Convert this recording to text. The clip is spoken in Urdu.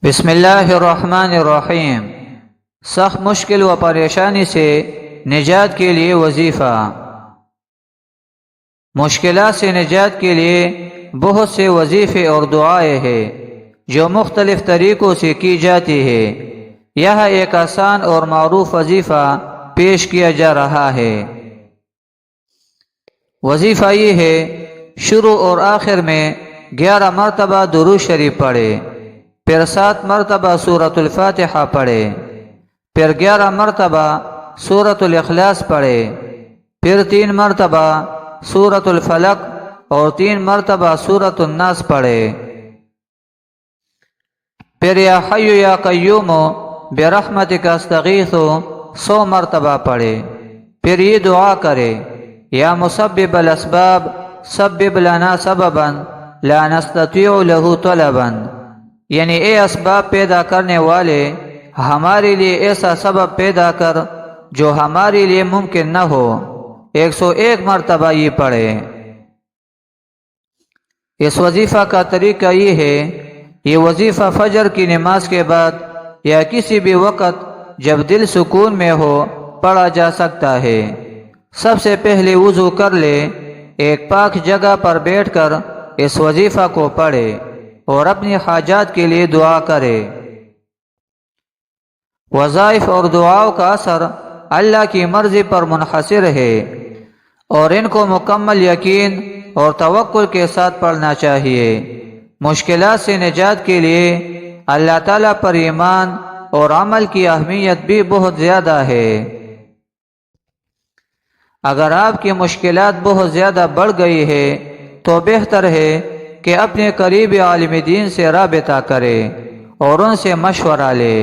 بسم اللہ الرحمن الرحیم۔ سخت مشکل و پریشانی سے نجات کے لیے وظیفہ۔ مشکلات سے نجات کے لیے بہت سے وظیفے اور دعائیں ہیں جو مختلف طریقوں سے کی جاتی ہے۔ یہاں ایک آسان اور معروف وظیفہ پیش کیا جا رہا ہے۔ وظیفہ یہ ہے، شروع اور آخر میں 11 مرتبہ درود شریف پڑھے، پھر 7 مرتبہ سورۃ الفاتحہ پڑھے، پھر 11 مرتبہ سورۃ الاخلاص پڑھے، پھر 3 مرتبہ سورۃ الفلق اور 3 مرتبہ سورۃ الناس پڑھے، پھر یا حی یا قیوم برحمتک استغیث 100 مرتبہ پڑھے۔ پھر یہ دعا کرے، یا مسبب الاسباب سبب لنا سببا لا نستطيع له طلبا، یعنی اے اسباب پیدا کرنے والے، ہمارے لیے ایسا سبب پیدا کر جو ہمارے لیے ممکن نہ ہو۔ 101 مرتبہ یہ پڑھے۔ اس وظیفہ کا طریقہ یہ ہے، یہ وظیفہ فجر کی نماز کے بعد یا کسی بھی وقت جب دل سکون میں ہو پڑھا جا سکتا ہے۔ سب سے پہلے وضو کر لے، ایک پاک جگہ پر بیٹھ کر اس وظیفہ کو پڑھے اور اپنی حاجات کے لیے دعا کرے۔ وظائف اور دعاؤں کا اثر اللہ کی مرضی پر منحصر ہے اور ان کو مکمل یقین اور توکل کے ساتھ پڑھنا چاہیے۔ مشکلات سے نجات کے لیے اللہ تعالیٰ پر ایمان اور عمل کی اہمیت بھی بہت زیادہ ہے۔ اگر آپ کی مشکلات بہت زیادہ بڑھ گئی ہے تو بہتر ہے کہ اپنے قریبی عالم دین سے رابطہ کرے اور ان سے مشورہ لے۔